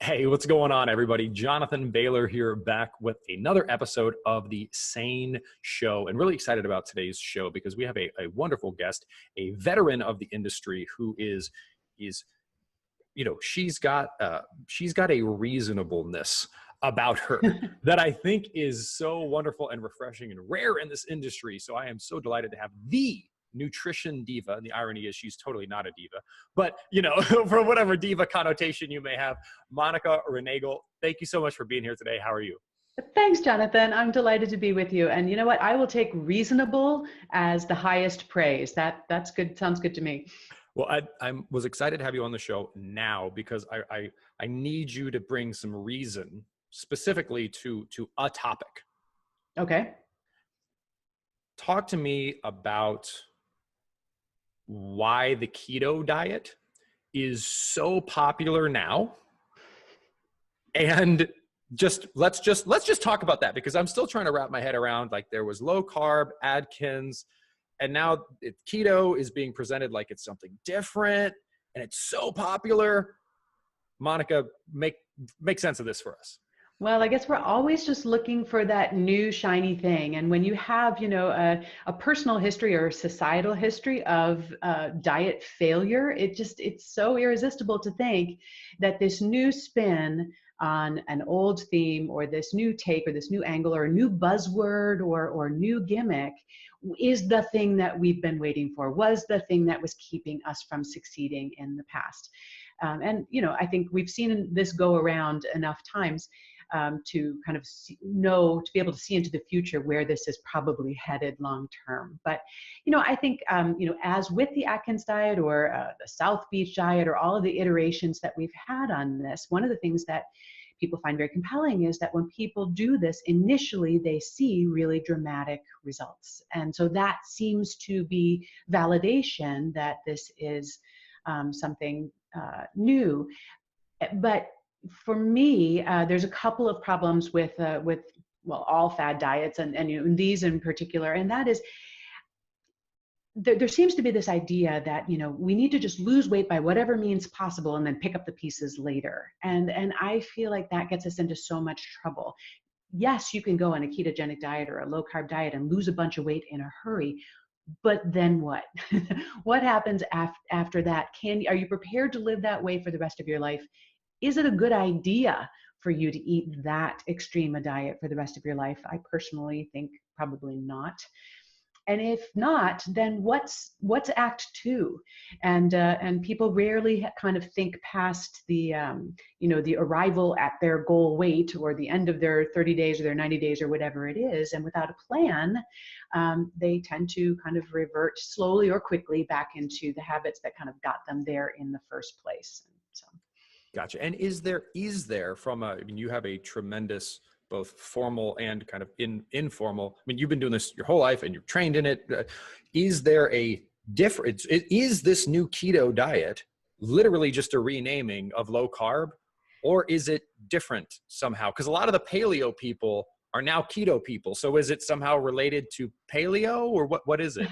Hey, what's going on, everybody? Jonathan Bailor here, back with another episode of the SANE Show. And really excited about today's show because we have a wonderful guest, a veteran of the industry who is she's got a reasonableness about her that I think is so wonderful and refreshing and rare in this industry. So I am so delighted to have the nutrition diva, and the irony is she's totally not a diva, but for whatever diva connotation you may have, Monica Reinagel. Thank you so much for being here today. How are you? Thanks, Jonathan. I'm delighted to be with you. And you know what? I will take reasonable as the highest praise. That's good. Sounds good to me. Well, I was excited to have you on the show now because I need you to bring some reason specifically to a topic. Okay. Talk to me about why the keto diet is so popular now. And let's just talk about that, because I'm still trying to wrap my head around, like, there was low carb, Atkins, and now keto is being presented like it's something different, and it's so popular. Monica, make sense of this for us. Well, I guess we're always just looking for that new shiny thing. And when you have, a personal history or societal history of diet failure, it's so irresistible to think that this new spin on an old theme, or this new take, or this new angle, or a new buzzword, or new gimmick is the thing that we've been waiting for, was the thing that was keeping us from succeeding in the past. And I think we've seen this go around enough times to kind of to be able to see into the future where this is probably headed long term. But, I think, as with the Atkins diet, or the South Beach diet, or all of the iterations that we've had on this, one of the things that people find very compelling is that when people do this, initially they see really dramatic results. And so that seems to be validation that this is something new. But for me, there's a couple of problems with all fad diets, and these in particular, and that is there seems to be this idea that we need to just lose weight by whatever means possible and then pick up the pieces later, and I feel like that gets us into so much trouble. Yes, you can go on a ketogenic diet or a low carb diet and lose a bunch of weight in a hurry, but then what? What happens after that? Are you prepared to live that way for the rest of your life? Is it a good idea for you to eat that extreme a diet for the rest of your life? I personally think probably not. And if not, then what's act two? And people rarely kind of think past the the arrival at their goal weight, or the end of their 30 days or their 90 days or whatever it is. And without a plan, they tend to kind of revert slowly or quickly back into the habits that kind of got them there in the first place. So. Gotcha. And is there you have a tremendous, both formal and kind of informal, you've been doing this your whole life and you're trained in it. Is there a difference? Is this new keto diet literally just a renaming of low carb, or is it different somehow? Because a lot of the paleo people are now keto people. So is it somehow related to paleo, or what is it?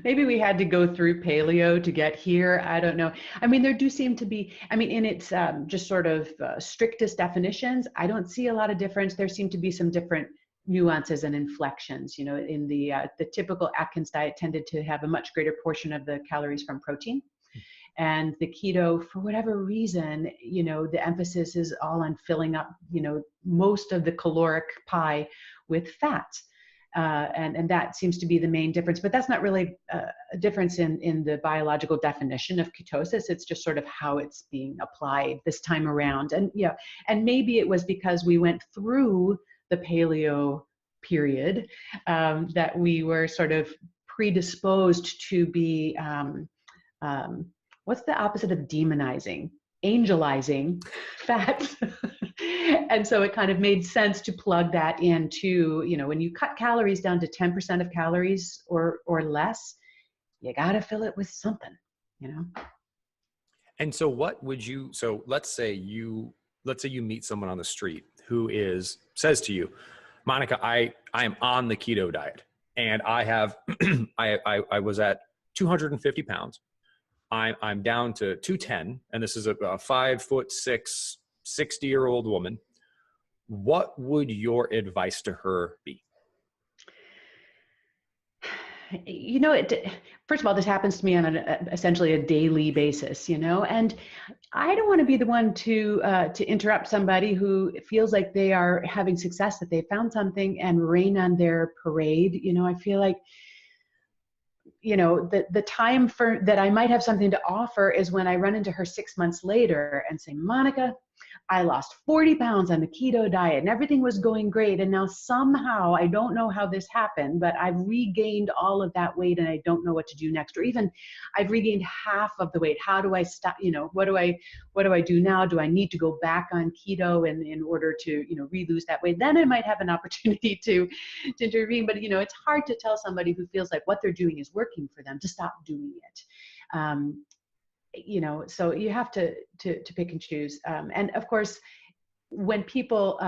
Maybe we had to go through paleo to get here. I don't know. There do seem to be, in its just sort of strictest definitions, I don't see a lot of difference. There seem to be some different nuances and inflections. In the typical Atkins diet tended to have a much greater portion of the calories from protein. And the keto, for whatever reason, the emphasis is all on filling up, most of the caloric pie with fats. And that seems to be the main difference. But that's not really a difference in the biological definition of ketosis. It's just sort of how it's being applied this time around. And and maybe it was because we went through the paleo period that we were sort of predisposed to be what's the opposite of demonizing? Angelizing fats. And so it kind of made sense to plug that into, when you cut calories down to 10% of calories or less, you got to fill it with something, And so let's say you meet someone on the street who says to you, Monica, I am on the keto diet, and I have, I was at 250 pounds. I'm down to 210, and this is a 5'6", 60-year-old woman, what would your advice to her be? You know, first of all, this happens to me on essentially a daily basis, and I don't want to be the one to interrupt somebody who feels like they are having success, that they found something, and rain on their parade. I feel like, the time for that I might have something to offer is when I run into her 6 months later and say, Monica, I lost 40 pounds on the keto diet and everything was going great. And now somehow, I don't know how this happened, but I've regained all of that weight and I don't know what to do next. Or even I've regained half of the weight. How do I stop? What do I do now? Do I need to go back on keto in order to, re-lose that weight? Then I might have an opportunity to intervene. But, it's hard to tell somebody who feels like what they're doing is working for them to stop doing it. So you have to pick and choose. And of course, when people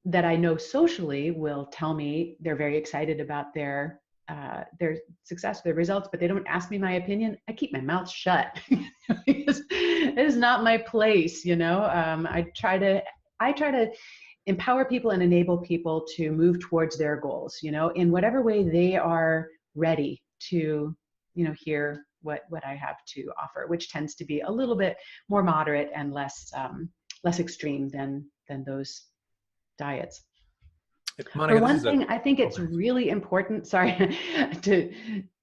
that I know socially will tell me they're very excited about their success, their results, but they don't ask me my opinion, I keep my mouth shut. It is not my place. I try to empower people and enable people to move towards their goals, in whatever way they are ready to, hear what I have to offer, which tends to be a little bit more moderate and less extreme than those diets. Monica, For one thing, I think it's really important, sorry, to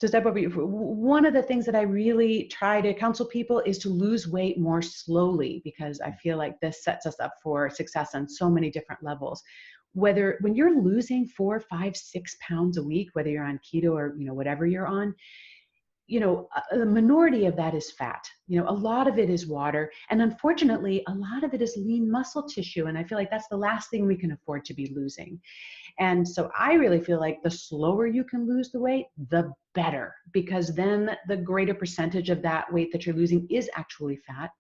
step over you. One of the things that I really try to counsel people is to lose weight more slowly, because I feel like this sets us up for success on so many different levels. When you're losing 4, 5, 6 pounds a week, whether you're on keto or, whatever you're on, a minority of that is fat. A lot of it is water. And unfortunately, a lot of it is lean muscle tissue. And I feel like that's the last thing we can afford to be losing. And so I really feel like the slower you can lose the weight, the better, because then the greater percentage of that weight that you're losing is actually fat.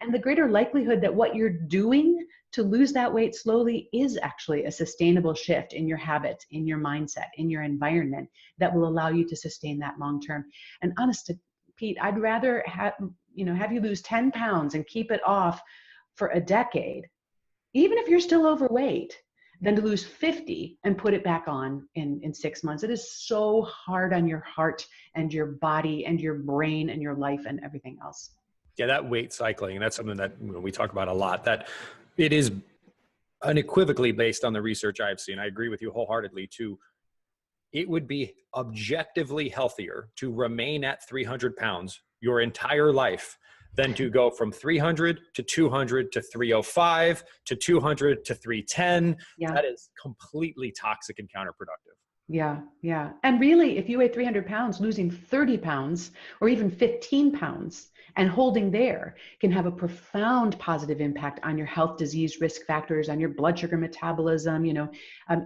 And the greater likelihood that what you're doing to lose that weight slowly is actually a sustainable shift in your habits, in your mindset, in your environment that will allow you to sustain that long term. And honest to Pete, I'd rather have you lose 10 pounds and keep it off for a decade, even if you're still overweight, than to lose 50 and put it back on in 6 months. It is so hard on your heart and your body and your brain and your life and everything else. Yeah, that weight cycling, and that's something that we talk about a lot, that it is unequivocally based on the research I've seen. I agree with you wholeheartedly it would be objectively healthier to remain at 300 pounds your entire life than to go from 300 to 200 to 305 to 200 to 310. Yeah. That is completely toxic and counterproductive. Yeah. And really, if you weigh 300 pounds, losing 30 pounds or even 15 pounds and holding there can have a profound positive impact on your health, disease, risk factors, on your blood sugar metabolism,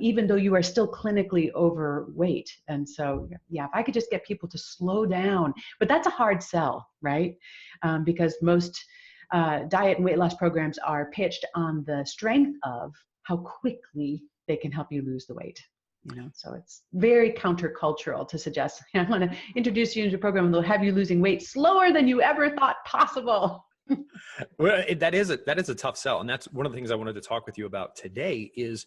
even though you are still clinically overweight. And so, yeah, if I could just get people to slow down, but that's a hard sell, right? Because most diet and weight loss programs are pitched on the strength of how quickly they can help you lose the weight. So it's very countercultural to suggest, I want to introduce you into a program and they'll have you losing weight slower than you ever thought possible. Well, that is a tough sell. And that's one of the things I wanted to talk with you about today is,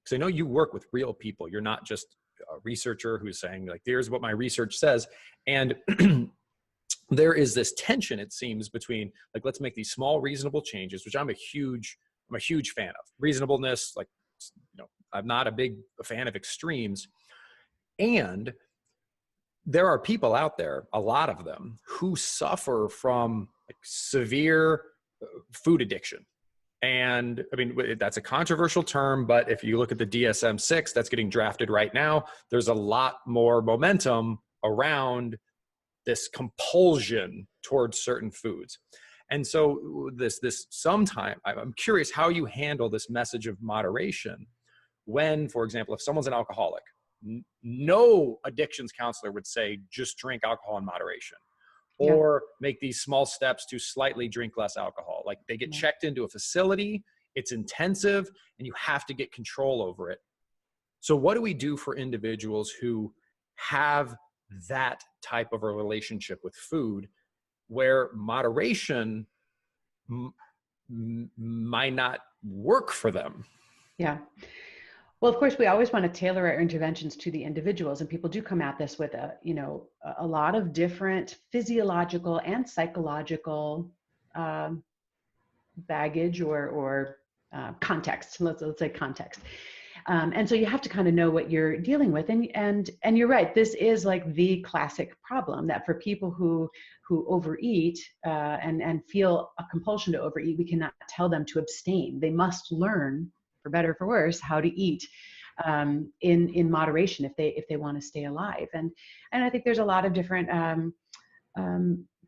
because I know you work with real people. You're not just a researcher who's saying like, here's what my research says. And there is this tension, it seems, between like, let's make these small, reasonable changes, which I'm a huge fan of. Reasonableness, like, I'm not a big fan of extremes. And there are people out there, a lot of them, who suffer from like severe food addiction. And I mean, that's a controversial term, but if you look at the DSM-6 that's getting drafted right now, there's a lot more momentum around this compulsion towards certain foods. And so sometime, I'm curious how you handle this message of moderation when, for example, if someone's an alcoholic, no addictions counselor would say, just drink alcohol in moderation, or make these small steps to slightly drink less alcohol. Like they get checked into a facility, it's intensive, and you have to get control over it. So what do we do for individuals who have that type of a relationship with food where moderation might not work for them. Yeah. Well, of course, we always want to tailor our interventions to the individuals, and people do come at this with a lot of different physiological and psychological baggage or context. Let's say context. And so you have to kind of know what you're dealing with, and you're right. This is like the classic problem that for people who overeat and feel a compulsion to overeat, we cannot tell them to abstain. They must learn, for better or for worse, how to eat in moderation if they want to stay alive. And I think there's a lot of different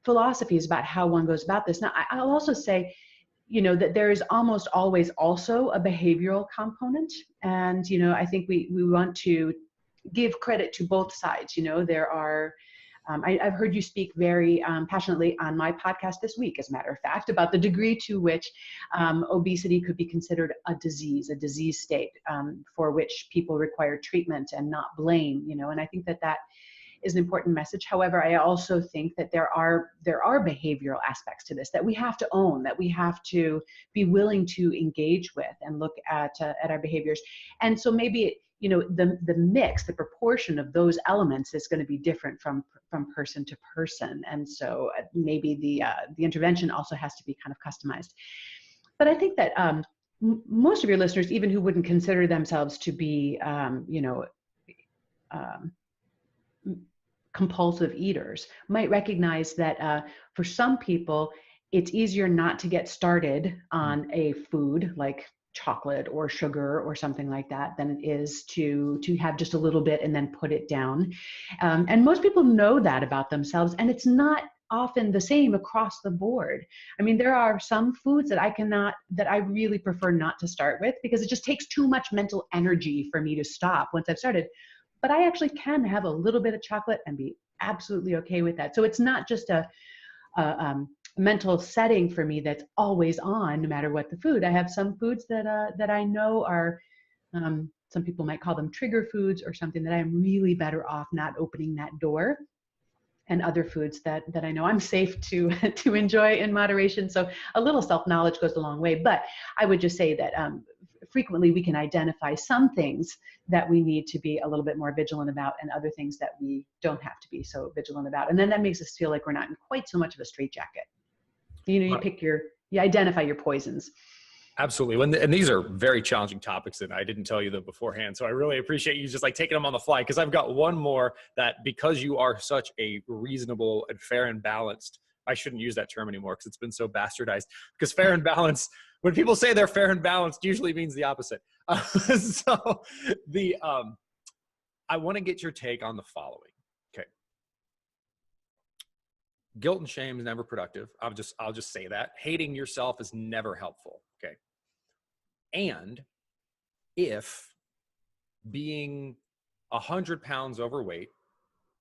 philosophies about how one goes about this. Now, I'll also say, that there is almost always also a behavioral component. And, I think we want to give credit to both sides. There are, I've heard you speak very passionately on my podcast this week, as a matter of fact, about the degree to which obesity could be considered a disease state for which people require treatment and not blame, and I think that is an important message. However, I also think that there are behavioral aspects to this that we have to own, that we have to be willing to engage with and look at our behaviors. And so maybe the mix, the proportion of those elements is going to be different from person to person. And so maybe the intervention also has to be kind of customized. But I think that most of your listeners, even who wouldn't consider themselves to be compulsive eaters, might recognize that for some people, it's easier not to get started on a food like chocolate or sugar or something like that than it is to have just a little bit and then put it down. And most people know that about themselves, and it's not often the same across the board. I mean, there are some foods that I really prefer not to start with because it just takes too much mental energy for me to stop once I've started. But I actually can have a little bit of chocolate and be absolutely okay with that. So it's not just a mental setting for me that's always on, no matter what the food. I have some foods that I know are, some people might call them trigger foods or something that I'm really better off not opening that door. And other foods that I know I'm safe to enjoy in moderation. So a little self-knowledge goes a long way. But I would just say that frequently we can identify some things that we need to be a little bit more vigilant about and other things that we don't have to be so vigilant about. And then that makes us feel like we're not in quite so much of a straitjacket. You identify your poisons. Absolutely. And these are very challenging topics, and I didn't tell you them beforehand. So I really appreciate you just like taking them on the fly, because I've got one more that, because you are such a reasonable and fair and balanced, I shouldn't use that term anymore because it's been so bastardized, because fair and balanced, when people say they're fair and balanced, usually means the opposite. I want to get your take on the following. Okay. Guilt and shame is never productive. I'll just say that. Hating yourself is never helpful. Okay. And if being 100 pounds overweight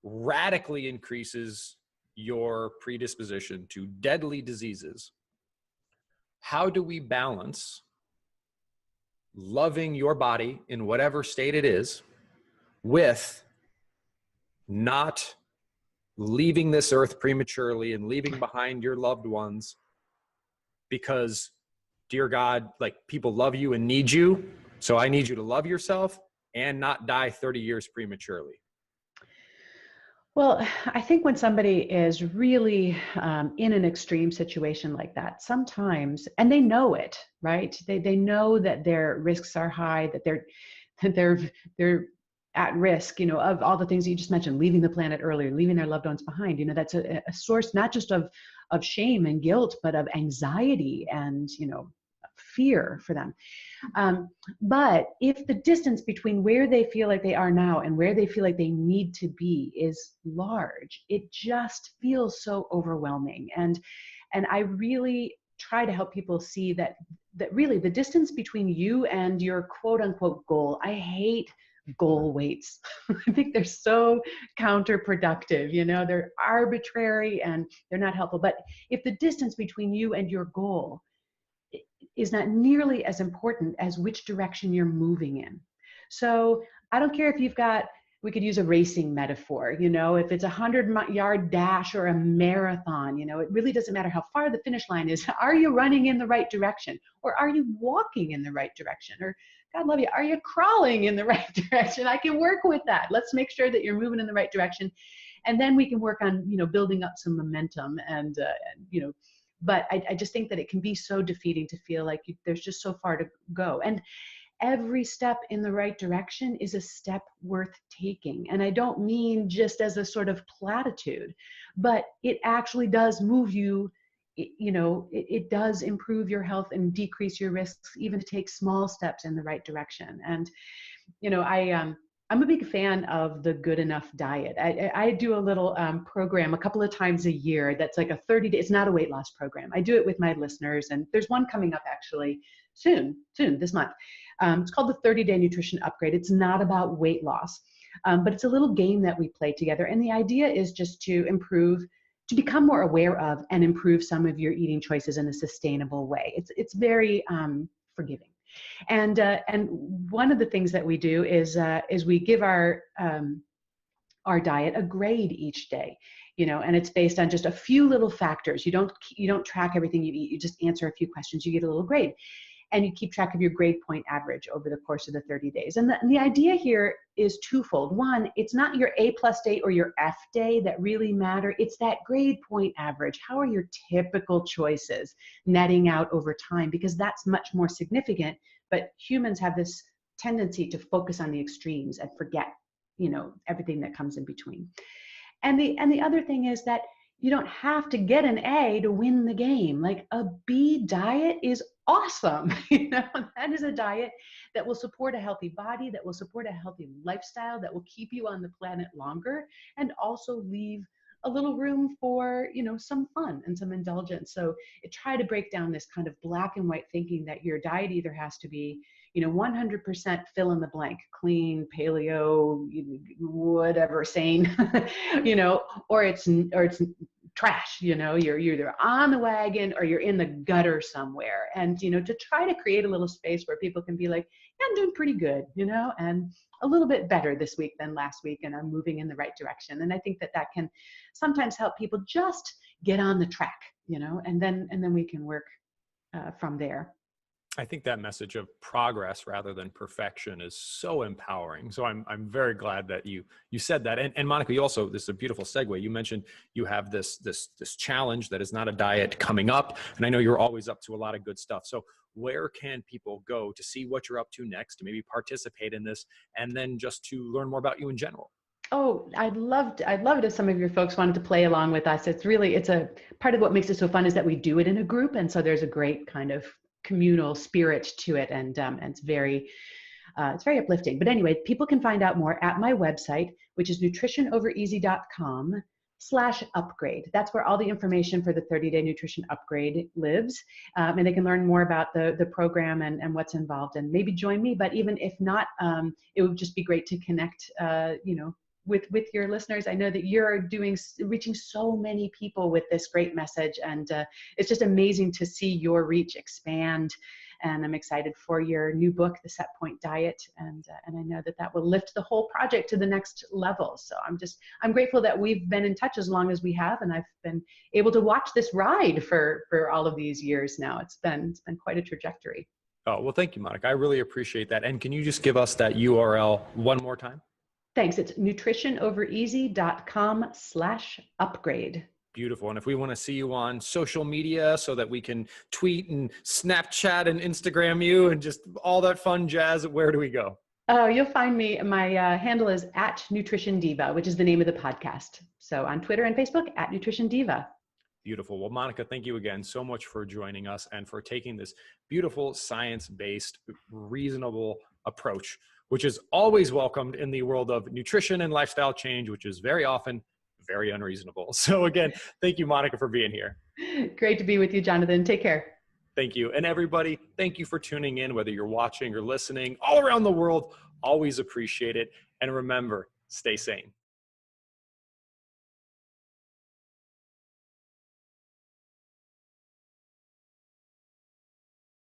radically increases your predisposition to deadly diseases, how do we balance loving your body in whatever state it is with not leaving this earth prematurely and leaving behind your loved ones because, dear God, like, people love you and need you. So I need you to love yourself and not die 30 years prematurely? Well, I think when somebody is really in an extreme situation like that, sometimes, and they know it, right? They know that their risks are high, that they're at risk, of all the things that you just mentioned, leaving the planet earlier, leaving their loved ones behind. That's a source not just of shame and guilt, but of anxiety and, fear for them. But if the distance between where they feel like they are now and where they feel like they need to be is large, it just feels so overwhelming. And I really try to help people see that really the distance between you and your quote unquote goal, I hate goal weights. I think they're so counterproductive. They're arbitrary and they're not helpful. But if the distance between you and your goal is not nearly as important as which direction you're moving in. So I don't care if you've got we could use a racing metaphor. You know, if it's a 100-yard dash or a marathon, you know, it really doesn't matter how far the finish line is. Are you running in the right direction, or are you walking in the right direction? Or, God love you, are you crawling in the right direction? I can work with that. Let's make sure that you're moving in the right direction. And then we can work on, you know, building up some momentum and you know, but I just think that it can be so defeating to feel like there's just so far to go. And every step in the right direction is a step worth taking. And I don't mean just as a sort of platitude, but it actually does move you. You know, it does improve your health and decrease your risks, even to take small steps in the right direction. And, you know, I'm a big fan of the Good Enough diet. I do a little program a couple of times a year that's like a 30-day, it's not a weight loss program. I do it with my listeners, and there's one coming up actually soon this month. It's called the 30-Day Nutrition Upgrade. It's not about weight loss, but it's a little game that we play together. And the idea is just to become more aware of and improve some of your eating choices in a sustainable way. It's very forgiving. And one of the things that we do is we give our diet a grade each day, you know, and it's based on just a few little factors. You don't track everything you eat. You just answer a few questions. You get a little grade, and you keep track of your grade point average over the course of the 30 days. And the idea here is twofold. One, it's not your A+ day or your F day that really matter. It's that grade point average. How are your typical choices netting out over time? Because that's much more significant. But humans have this tendency to focus on the extremes and forget, you know, everything that comes in between. And the other thing is that you don't have to get an A to win the game. Like a B diet is awesome. You know, that is a diet that will support a healthy body, that will support a healthy lifestyle, that will keep you on the planet longer, and also leave a little room for, you know, some fun and some indulgence. So try to break down this kind of black and white thinking that your diet either has to be, you know, 100% fill in the blank, clean, paleo, whatever, sane, you know, or it's trash, you know, you're either on the wagon or you're in the gutter somewhere. And, you know, to try to create a little space where people can be like, yeah, I'm doing pretty good, you know, and a little bit better this week than last week, and I'm moving in the right direction. And I think that can sometimes help people just get on the track, you know, and then we can work from there. I think that message of progress rather than perfection is so empowering. So I'm very glad that you said that. And Monica, you also, this is a beautiful segue. You mentioned you have this challenge that is not a diet coming up. And I know you're always up to a lot of good stuff. So where can people go to see what you're up to next, to maybe participate in this, and then just to learn more about you in general? Oh, I'd love it if some of your folks wanted to play along with us. It's a part of what makes it so fun is that we do it in a group. And so there's a great kind of communal spirit to it, and it's very uplifting. But anyway, people can find out more at my website, which is nutritionovereasy.com/upgrade. That's where all the information for the 30-day nutrition upgrade lives, and they can learn more about the program and what's involved, and maybe join me. But even if not, it would just be great to connect, you know, with your listeners. I know that you're reaching so many people with this great message, and it's just amazing to see your reach expand. And I'm excited for your new book, The Setpoint Diet, and I know that will lift the whole project to the next level. So I'm grateful that we've been in touch as long as we have, and I've been able to watch this ride for all of these years now. It's been quite a trajectory. Oh, well, thank you, Monica. I really appreciate that. And can you just give us that URL one more time? Thanks. It's nutritionovereasy.com/upgrade. Beautiful. And if we want to see you on social media so that we can tweet and Snapchat and Instagram you and just all that fun jazz, where do we go? Oh, you'll find me. My handle is @NutritionDiva, which is the name of the podcast. So on Twitter and Facebook, @NutritionDiva. Beautiful. Well, Monica, thank you again so much for joining us and for taking this beautiful science-based, reasonable approach, which is always welcomed in the world of nutrition and lifestyle change, which is very often very unreasonable. So again, thank you, Monica, for being here. Great to be with you, Jonathan. Take care. Thank you. And everybody, thank you for tuning in, whether you're watching or listening all around the world. Always appreciate it. And remember, stay sane.